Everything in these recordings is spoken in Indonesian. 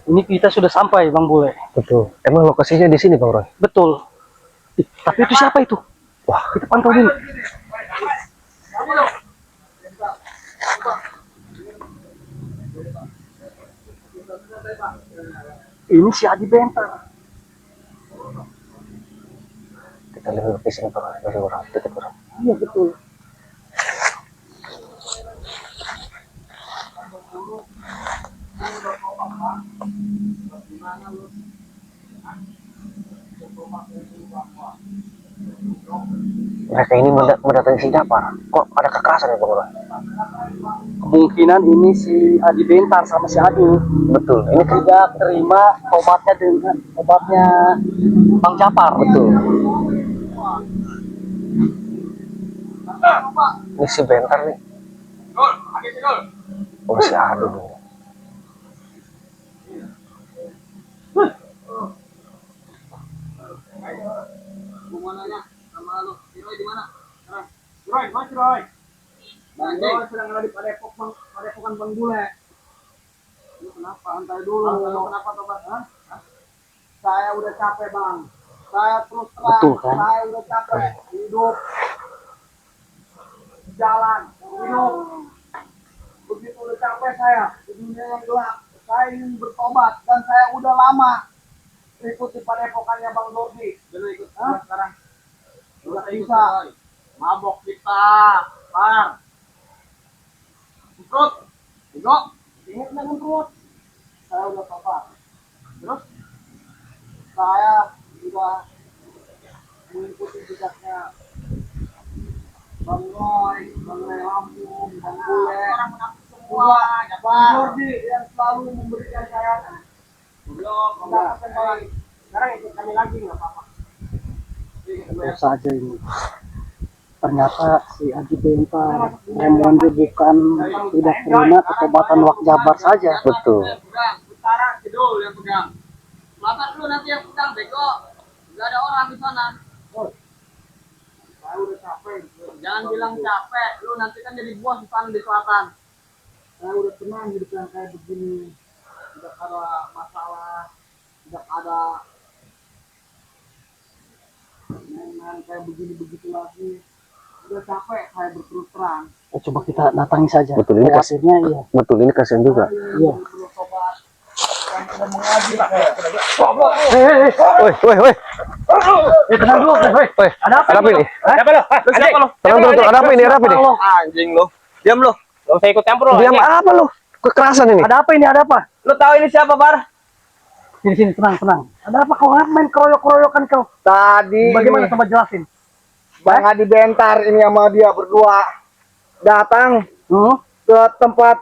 Ini kita sudah sampai, Bang Bule. Betul. Emang lokasinya di sini, Bang Roy? Betul. Tapi itu siapa itu? Wah, Kita pantau dulu. Ini si Adi Bentar. kita lihat lokasinya, Bang Roy. Dari orang, dekat orang. Iya, betul. Mereka ini mendatangi si Japar. Kok ada kekerasan ya, Bang Roy? Kemungkinan ini si Adi Bentar sama si Adi Betul. Ini tidak terima obatnya dengan obatnya Bang Japar. betul. Ini si Bentar nih. Oh, si Adu nih. Sedang ada di Padepokan Bang Bule. Lu kenapa? Santai dulu. Kenapa tobat? Saya udah capek, Bang. Saya terus terang. Betul, kan? Saya udah capek hidup jalan, hidup. Begitu udah capek saya di dunia yang gelap. Saya ingin bertobat dan saya udah lama ikuti padepokannya Bang Dordi. Udah ikut sekarang. Udah bisa. Mabok kita, Par. Perut, Igo, ingat dengan perut. Saya udah tobat. Terus saya juga mengikuti jejaknya Bang Roy, Bang Roy Lampung, Bang Bule, orang menafik semua, Bang Jordi yang selalu memberikan saya belum kembali. Sekarang ikut kami lagi nggak apa-apa. Biasa aja ini. Ternyata si Adi Bentar Remondi bukan tidak terima ketobatan Wak Jabar saja. Betul. Utara Kidul yang pegang. Selatan lu nanti yang pegang, bego. Gak ada orang di sana. Saya udah capek. Jangan bilang capek, lu nanti kan jadi bos di sana di selatan. Saya udah tenang hidup yang kayak begini. Tidak ada masalah, tidak ada main-main kayak begini-begitu lagi. Udah capek saya berterus terang. Coba kita datangi saja. Betul, ini hasilnya iya. Betul, ini kasihan juga. Iya. Woi. Tenang dulu, woi. Ada apa ini? Siapa lo? Lu siapa lo? Tenang dulu, ada apa ini? Ada apa ini? Anjing lu. Diam lu. Lu saya ikut campur lo. Diam apa lu? Kekerasan ini. Ada apa ini? Ada apa? Lu tahu ini siapa, Bar? Sini, tenang. Ada apa kau main keroyok-keroyokan kau? Tadi Bagaimana coba jelasin? Bang Adi Bentar ini sama dia berdua datang ke tempat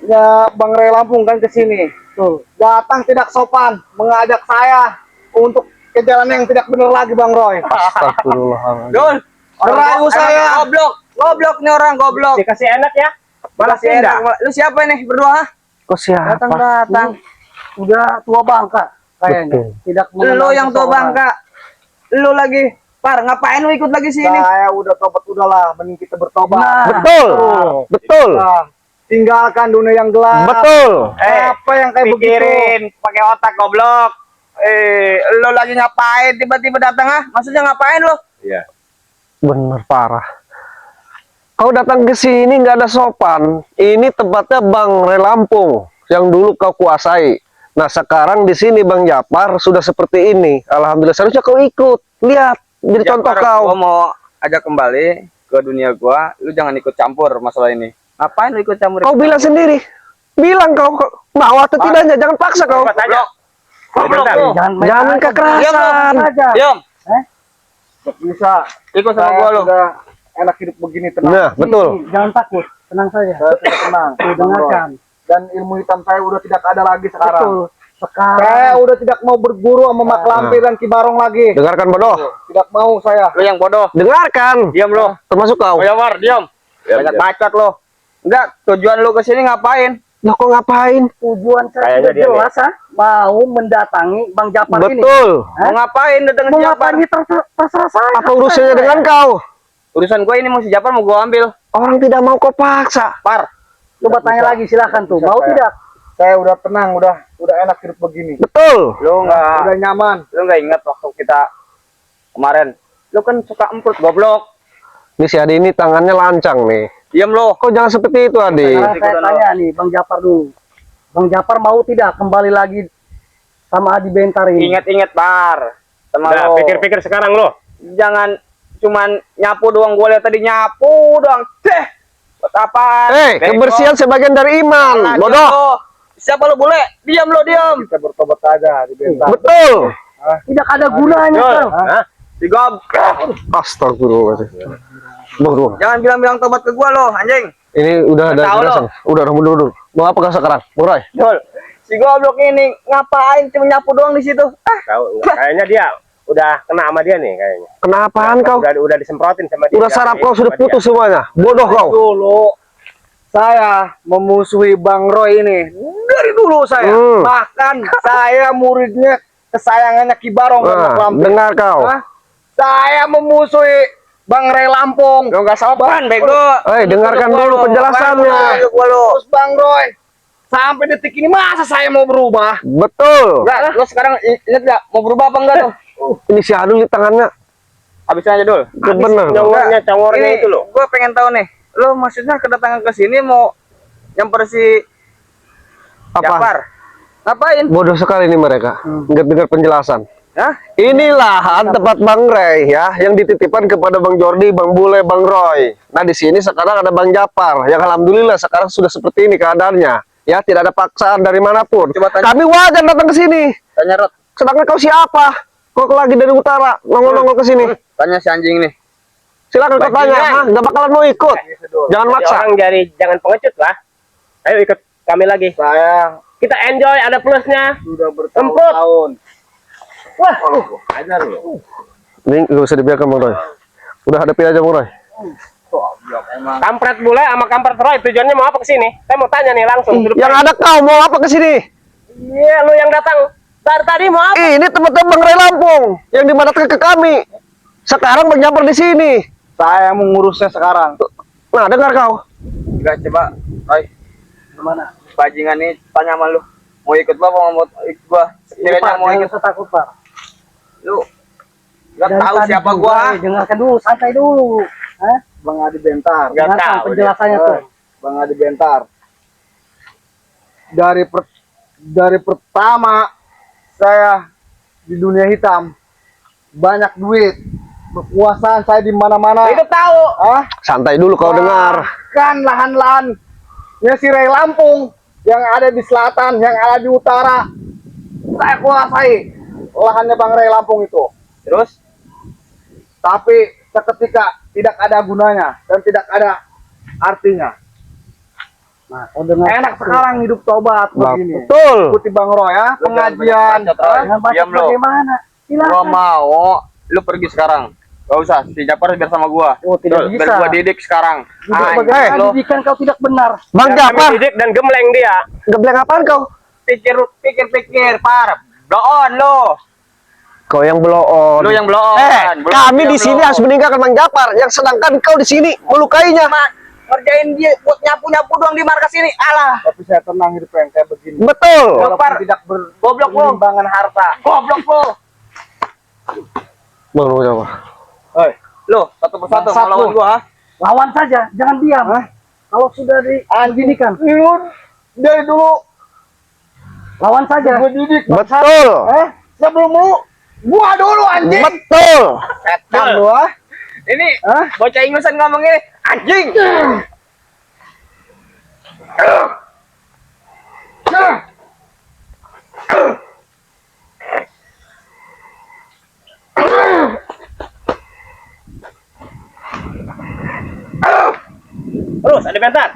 ya Bang Roy Lampung kan ke sini. Tuh. Datang tidak sopan, mengajak saya untuk ke jalan yang tidak benar lagi, Bang Roy. Astagfirullahaladzim. Dul. Merayu saya. Goblok nih orang goblok. Dikasih enak ya? Balas enak. Lu siapa nih berdua? Kok siapa? Datang. Udah tua bangka kayaknya. Betul. Tidak Lu mengenal yang tua seseorang. bangka. Lu lagi. Par, ngapain lu ikut lagi sini? Saya udah tobat, udahlah, mending kita bertobat. Nah. Betul. Nah, tinggalkan dunia yang gelap. Betul. Apa yang kayak Pikirin, begitu? pakai otak goblok. Lu lagi ngapain tiba-tiba datang ah? Maksudnya ngapain lu? Iya. Bener parah. Kau datang ke sini nggak ada sopan. Ini tempatnya Bang Roy Lampung yang dulu kau kuasai. Nah sekarang di sini Bang Japar sudah seperti ini. Alhamdulillah, seharusnya kau ikut. Lihat, jadi contoh kau. Gua mau ajak kembali ke dunia gua. Lu jangan ikut campur masalah ini. Ngapain lu ikut campur? Kau bilang sendiri. Bilang kau mau atau tidaknya. Jangan paksa kau. Goblok lu. Jangan main kekerasan. Diam. Bisa. Ikut sama Saya gua lu. sudah enak hidup begini, tenang. Nah, betul. Jangan takut, tenang saja. Saya sudah tenang. Dengarkan. Dan ilmu hitam saya udah tidak ada lagi sekarang. Betul. Sekarang Saya udah tidak mau berburu sama Mak Lampir dan Ki Barong lagi. Dengarkan bodoh. Tidak mau saya. Lu yang bodoh. Dengarkan. Diam lu. Termasuk kau. Oh ya War, diam. Banyak bacot lu. Enggak, tujuan lu ke sini ngapain? Lah kok ngapain? tujuan saya Kayaknya sudah dia jelas, mau mendatangi Bang Japar ini. Betul. Mau ngapain datang Mau ke Japar? ngapain ini terserah saya. Apa urusannya dengan kau? Urusan gua ini mau si Japar mau gua ambil. Orang tidak mau kau paksa. Par. Coba tanya lagi, silakan tuh. Bisa Mau saya. tidak? saya udah tenang, udah enak hidup begini. Betul. Lu nggak Udah nyaman. ingat waktu kita kemarin? Lu kan suka emput goblok. Ini si Adi ini tangannya lancang nih. Diam lu. Kok jangan seperti itu, Adi? Sekarang saya tanya nih, Bang Japar dulu. Bang Japar mau tidak kembali lagi sama Adi Bentar ini? Ingat-ingat Bar. Sama Udah, lo. pikir-pikir sekarang lo. Jangan cuman nyapu doang. Gue lihat tadi nyapu doang. Buat apa? Kebersihan sebagian dari iman. Bodoh. Siapa lo bule? Diam lo, diam. Kita bertobat aja di Bentar. Betul. Tidak ada gunanya, Kang. Hah? Digob. Astagfirullahaladzim. Bang, Jangan bilang-bilang tobat ke gua lo, anjing. ini udah ada Tahu jelasan. Udah mundur. Mau apa kau sekarang? Murai. Dol. Si goblok ini ngapain cuma nyapu doang di situ? Ah, Tahu enggak? Kayaknya dia udah kena sama dia nih kayaknya. Kenapaan kau? Udah disemprotin sama dia. Udah saraf kau sudah putus semuanya. Bodoh kau. Dulu saya memusuhi Bang Roy ini dari dulu saya. Bahkan saya muridnya kesayangannya Ki Barong. Nah, dengar kau. Hah? Saya memusuhi Bang Ray Lampung. lo enggak sopan bego. Dengarkan dulu penjelasannya. Terus Bang Roy, sampai detik ini masa saya mau berubah? Betul. Enggak, lo sekarang inget enggak mau berubah apa enggak tuh? Ini si Adul di tangannya. Habisin aja dul. Bener. Congornya Ini itu lo. gua pengen tahu nih. Lo maksudnya kedatangan ke sini mau nyamper si Apa? Japar? Ngapain? Bodoh sekali nih mereka. Nggak dengar penjelasan. Hah? Ini lahan tempat Bang Ray ya, yang dititipkan kepada Bang Jordi, Bang Bule, Bang Roy. Nah di sini sekarang ada Bang Japar, yang alhamdulillah sekarang sudah seperti ini keadaannya. Ya tidak ada paksaan dari manapun. Coba tanya. Kami wajar datang ke sini. Tanya Rod. Sedangkan kau siapa? Kau lagi dari utara, nongol-nongol ke sini. Tanya si anjing nih. Silakan kau tanya, Hah? Nggak bakalan mau ikut. Jangan Jadi maksa. orang jangan pengecut lah. Ayo ikut kami lagi. Saya Kita enjoy, ada plusnya. sudah bertahun-tahun. Wah, ajar lo. Ini nggak usah dibiarkan Bang Roy. Udah hadapi aja Bang Roy. Kampret bule sama kampret Roy tujuannya mau apa ke sini? Saya mau tanya nih langsung. Yang ada kau mau apa ke sini? Iya, lu yang datang dari tadi mau apa? Ini tempat Bang Ray Lampung yang dimandatkan ke kami. Sekarang Bang Japar di sini. Saya mengurusnya sekarang. Nah, dengar kau. Enggak coba. Roy, Gimana? bajingan nih tanya sama lu. Mau ikut gua apa mau ikut gua? Sekiranya mau ikut Jangan takut, Pak. lu. Enggak Dan tahu tadi siapa juga, gua. dengarkan dulu, santai dulu. Hah? Bang Adi Bentar. Nggak Dengarkan tahu penjelasannya tuh. Bang Adi Bentar. Dari pertama saya di dunia hitam, banyak duit, kekuasaan saya di mana-mana. Itu tahu. Ah, Santai dulu kau dengar. kan lahan-lahannya si Ray Lampung yang ada di selatan, yang ada di utara, saya kuasai lahannya Bang Ray Lampung itu. Terus Tapi seketika tidak ada gunanya dan tidak ada artinya. Nah, kau dengar. Enak sekarang hidup tobat Bang, begini. betul. Ikuti Bang Roy ya, Lu jangan pengajian. banyak bacot, Roy. Jangan baca Diam lu. bagaimana. gua Silakan. mau lu pergi sekarang. Gak usah, si Japar biar sama gua. Oh, tidak Biar bisa. gua didik sekarang. Tidak Anjing bagaimana lu. didikan kau tidak benar. Bang Biar kami Japar, didik dan gembleng dia. gebleng apaan kau? Pikir, Par. Bloon lu. Kau yang bloon. Lu yang bloon. Bloon, Kami dia di sini bloon. harus meninggalkan Bang Japar, yang sedangkan kau di sini melukainya. Ngerjain dia buat nyapu-nyapu doang di markas ini. Alah. Tapi saya tenang hidup yang kayak begini. Betul. Walaupun Par. tidak Goblok lu. berimbangan harta. Goblok lu. Bang Japar. Hei, lu satu persatu Bangsat mau lawan lu. gua, ha? Lawan saja, jangan diam. Kalau sudah dididikan, Dari dulu lawan saja. gue didik. Betul. Sebelum lu, gua dulu anjing. Betul. Setan lu ah. Ini bocah Inggrisan ngomong ini anjing. Terus ada bentar.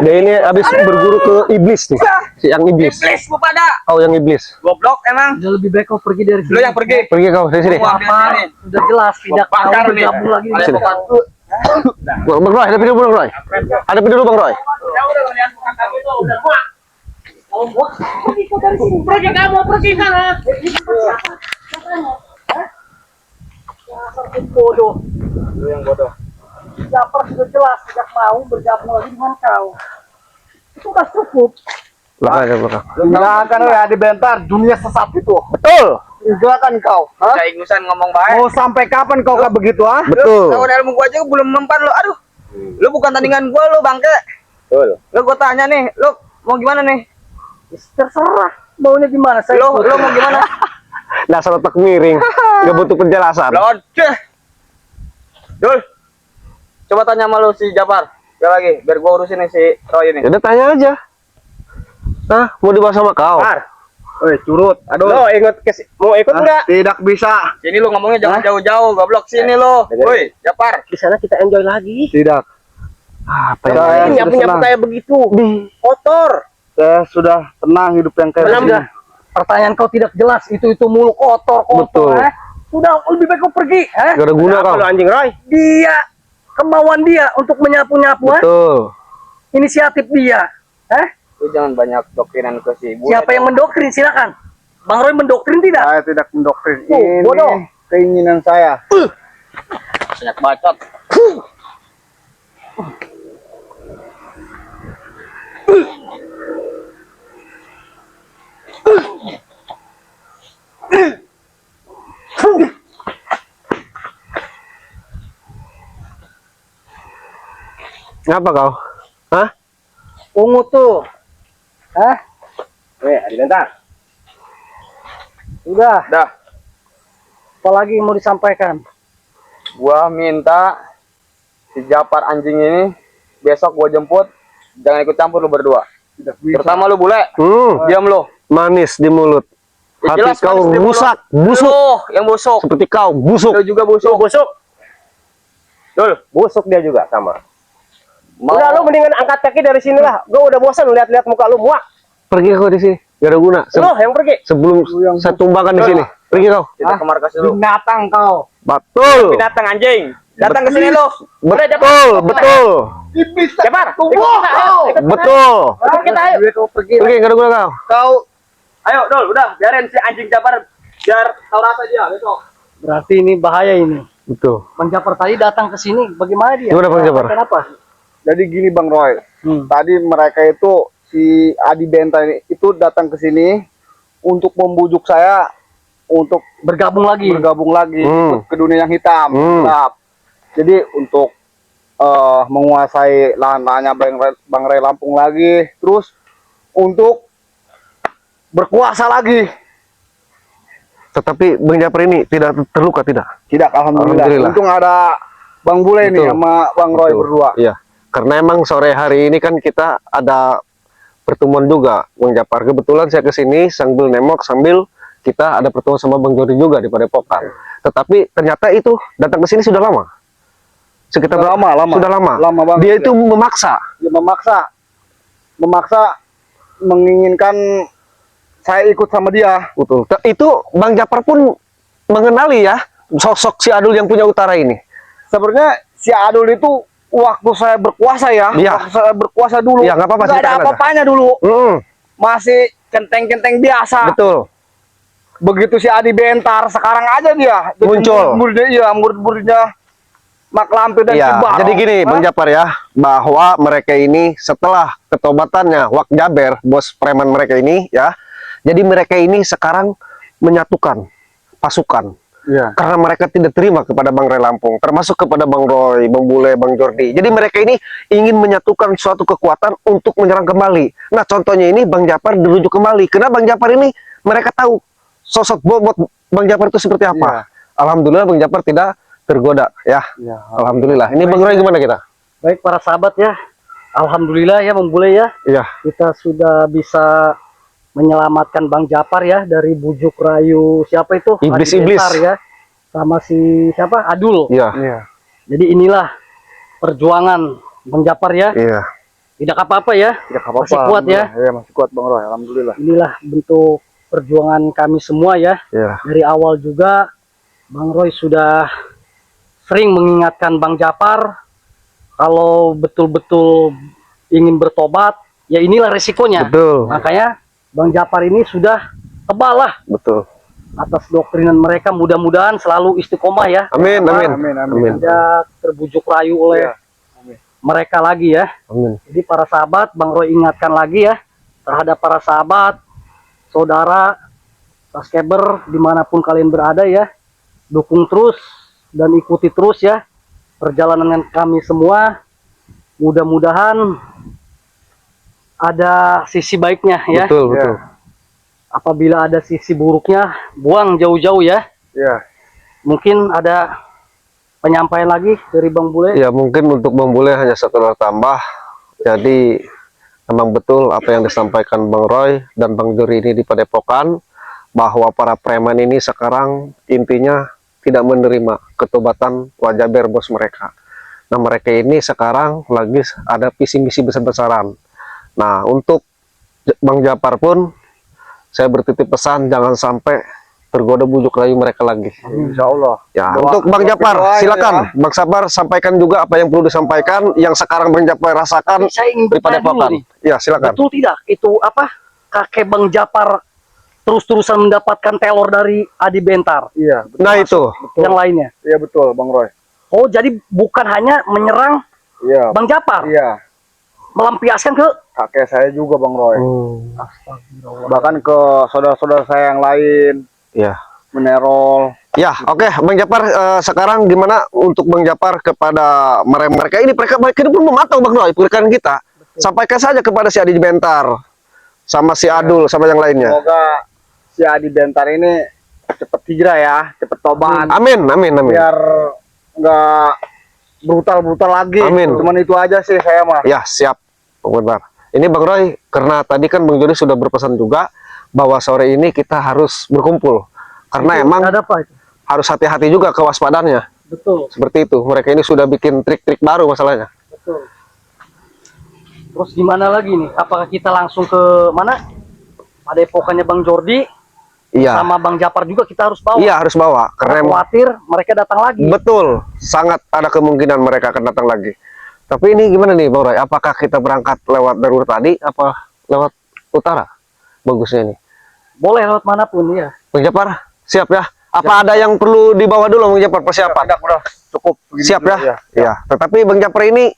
Dia ini habis berguru ke iblis nih. Si yang iblis. Iblis lu pada. Oh, yang iblis. Goblok emang. Udah lebih baik kau pergi dari sini. Lu yang pergi. Pergi kau dari sini. Gua ambil Apa? sini. Sudah jelas tidak Gua bakar mau nih. bergabung lagi. Ada Sini. pembantu. Bang Roy, hadapi dulu Bang Roy. Hadapi dulu Bang Roy. Ya udah kalian bukan kamu itu udah muak. Pergi kau dari sini. Pergi kamu pergi sana. Bodoh. Lu yang bodoh. Japar sudah jelas tidak mau bergabung lagi dengan kau. Itu udah cukup. Belakang. Tinggalkan ya di bentar dunia sesat itu. Betul. Tinggalkan kau. Hah? Saya ingusan ngomong baik. Mau sampai kapan kau kayak begitu ah? Betul. Kau dalam gua aja belum mempan lo. Aduh. Lu bukan tandingan gua lo, bangke. Betul. Lu gua tanya nih, lu mau gimana nih? Terserah maunya gimana saya. Lu mau gimana? Dasar otak miring. Gak butuh penjelasan. Loceh. Dul. Coba tanya sama lu si Japar. Sekali lagi, biar gua urusin nih si Roy ini. Ya udah tanya aja. Hah, mau dibahas sama kau? Woi, curut. Aduh. Lo mau ikut enggak? Tidak bisa. Sini lu ngomongnya jangan jauh-jauh, goblok. Sini lu. Woi, Japar. Di sana kita enjoy lagi. Tidak. Apa Saya Ini sudah punya senang. kayak begitu. Kotor. Saya sudah tenang hidup yang kayak Tenang begini. dah. Pertanyaan kau tidak jelas, itu mulu kotor. Betul. Sudah lebih baik kau pergi. Gak ada guna kau. Kalau anjing Roy. Dia kemauan dia untuk menyapu-nyapu. Betul. Inisiatif dia. Lu jangan banyak doktrinan ke si bule. Siapa yang mendoktrin silakan. Bang Roy mendoktrin tidak? Saya tidak mendoktrin. Tuh, Ini bodoh. keinginan saya. Banyak bacot. Ngapa kau? Hah? Ungu tuh. Adi bentar. Udah, Dah, apalagi yang mau disampaikan? gua minta si Japar anjing ini besok gua jemput. Jangan ikut campur lu berdua. Tidak bisa. Terutama lu bule. Diam lu. Manis di mulut. Ya, Hati jelas kau manis di mulut. rusak, busuk. Lu yang busuk. Seperti kau, busuk. Lu juga busuk. Busuk. Dul, Busuk dia juga sama. mau Udah lu mendingan angkat kaki dari sini lah. Gue udah bosan lihat-lihat muka lu muak. Pergi kau di sini. Gak ada guna. Lu yang pergi. Sebelum saya tumbangkan di sini. Pergi kau. kita ke markas dulu. Binatang kau. Betul. Binatang anjing. Datang ke sini lu. Betul, betul. Japar. Ikut kita, ayo. Ikut kita. Betul. Ikut kita ayo. Kau pergi. Pergi, gak ada guna kau. Kau Ayo, Dul, udah biarin si anjing Japar biar tahu rasa dia besok. Berarti ini bahaya ini. Betul. Bang Japar tadi datang ke sini, bagaimana dia? Gimana, Bang Japar? Kenapa? jadi gini Bang Roy. Tadi mereka itu si Adi Benta itu datang ke sini untuk membujuk saya untuk Bergabung lagi. bergabung lagi Hmm. ikut ke dunia yang hitam. Hmm. Gelap. Jadi untuk menguasai lahan-lahannya Bang Ray Lampung lagi, terus untuk berkuasa lagi. Tetapi Bang Japar ini tidak terluka, tidak? Tidak, alhamdulillah. Alhamdulillah. Untung ada Bang Bule nih Betul. sama Bang Roy Betul. berdua. Iya. Karena emang sore hari ini kan kita ada pertemuan juga, Bang Japar. Kebetulan saya ke sini sambil nengok, sambil kita ada pertemuan sama Bang Jody juga di Padepokan. Tetapi ternyata itu datang ke sini sudah lama. Sekitar Sudah lama. Sudah lama. Lama banget, Dia ya. itu memaksa. Dia memaksa menginginkan saya ikut sama dia. Betul. Itu Bang Japar pun mengenali ya sosok si Adul yang punya utara ini. Sebenarnya si Adul itu waktu saya berkuasa ya, Iya. waktu saya berkuasa dulu, Iya, nggak apa-apa, nggak ada ceritakan aja. apa-apanya dulu, Mm, masih kenteng-kenteng biasa. betul. Begitu si Adi Bentar, sekarang aja dia jadi Muncul. murid-muridnya Mak Lampir dan Iya, Kibar. jadi gini Bang Japar ya, bahwa mereka ini setelah ketobatannya Wak Jaber, bos preman mereka ini ya, jadi mereka ini sekarang menyatukan pasukan. Iya. Karena mereka tidak terima kepada Bang Ray Lampung, termasuk kepada Bang Roy, Bang Bule, Bang Jordi. Jadi mereka ini ingin menyatukan suatu kekuatan untuk menyerang kembali. Nah contohnya ini Bang Japar dirujuk kembali. Karena Bang Japar ini mereka tahu sosok bobot Bang Japar itu seperti apa. Alhamdulillah Bang Japar tidak tergoda ya. Iya. Alhamdulillah. Ini Bang Roy gimana kita? Baik para sahabat ya. Alhamdulillah ya Bang Bule ya. Iya. Kita sudah bisa menyelamatkan Bang Japar ya dari bujuk rayu siapa itu? Iblis-iblis. Adi Bentar ya. Sama si siapa? Adul. Iya. Iya. Jadi inilah perjuangan Bang Japar ya. Iya. Tidak apa-apa ya. Tidak apa-apa. Masih kuat ya. Alhamdulillah. Iya, masih kuat Bang Roy. Alhamdulillah. Inilah bentuk perjuangan kami semua ya. Iya. Dari awal juga Bang Roy sudah sering mengingatkan Bang Japar kalau betul-betul ingin bertobat, ya inilah resikonya. Betul. Makanya Bang Japar ini sudah tebal lah Betul. atas doktrinan mereka. Mudah-mudahan selalu istiqomah ya. Amin, amin. Amin, amin. Amin. Tidak terbujuk rayu oleh mereka lagi ya. Amin. Jadi para sahabat, Bang Roy ingatkan lagi ya terhadap para sahabat, saudara, subscriber dimanapun kalian berada ya, dukung terus dan ikuti terus ya perjalanan kami semua. Mudah-mudahan ada sisi baiknya ya. Betul, betul. Apabila ada sisi buruknya, buang jauh-jauh ya. Iya. Mungkin ada penyampaian lagi dari Bang Bule. Ya mungkin untuk Bang Bule hanya sekedar tambah. Jadi memang betul apa yang disampaikan Bang Roy dan Bang Juri ini di Padepokan, bahwa para preman ini sekarang intinya tidak menerima ketobatan Wajaber bos mereka. Nah mereka ini sekarang lagi ada visi misi besar-besaran. Nah untuk Bang Japar pun saya bertitip pesan jangan sampai tergoda bujuk rayu mereka lagi. Insya Allah. Ya, Doa- untuk Bang doa Japar, doa aja silakan. ya. Bang Sabar sampaikan juga apa yang perlu disampaikan yang sekarang Bang Japar rasakan Saya ingin di bertanya dulu Padepokan. nih. Ya, silakan. Betul tidak itu apa kakek Bang Japar terus-terusan mendapatkan telur dari Adi Bentar Iya, betul. Nah, itu. yang lainnya? Iya betul, Bang Roy. Oh jadi bukan hanya menyerang Iya. Bang Japar, Iya. melampiaskan ke Kakek saya juga, Bang Roy. Bahkan ke saudara-saudara saya yang lain Ya. menerol. Ya, oke, Bang Japar sekarang gimana untuk Bang Japar kepada mereka ini mereka pun memantau Bang Roy pergerakan kita. Sampaikan saja kepada si Adi Bentar sama si Adul sama yang lainnya. Semoga si Adi Bentar ini cepet hijrah ya, cepet tobat. Amin, amin, amin. Biar nggak brutal-brutal lagi. Amin. Cuman itu aja sih saya mah. Ya, siap, Bang Bentar. Ini Bang Roy, karena tadi kan Bang Jody sudah berpesan juga bahwa sore ini kita harus berkumpul. Karena emang ada apa itu? harus hati-hati juga kewaspadaannya. Betul, Seperti itu. Mereka ini sudah bikin trik-trik baru masalahnya. betul. Terus gimana lagi nih? Apakah kita langsung ke mana? Padepokannya Bang Jordi Iya. sama Bang Japar juga kita harus bawa. Iya, harus bawa. Karena Karena emang khawatir mereka datang lagi. betul, sangat ada kemungkinan mereka akan datang lagi. Tapi ini gimana nih Bang Roy? Apakah kita berangkat lewat darurat tadi apa lewat utara? Bagusnya ini. Boleh lewat manapun ya. Bang Japar, siap ya? Apa ada yang perlu dibawa dulu Bang Japar persiapan? Udah cukup. begini Siap dulu, ya? Iya. Tetapi Bang Japar ini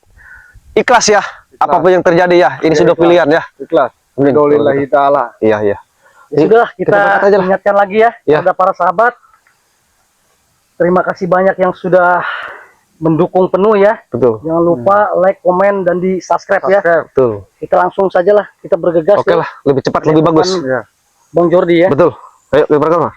ikhlas ya? Apapun yang terjadi ya. Ini Iya, sudah ikhlas. pilihan ya. Ikhlas. Amin. Billahi ta'ala. Iya, iya. Ya sudah, kita berangkat aja lah. ingatkan lagi ya, Ya. kepada para sahabat. Terima kasih banyak yang sudah mendukung penuh ya. Betul. Jangan lupa like, komen, dan di subscribe ya. Betul. Kita langsung saja lah, kita bergegas Oke ya. lah, lebih cepat lebih bagus. Iya. Bang Jordi ya. Betul. Ayo, lebih berangkat, Mas.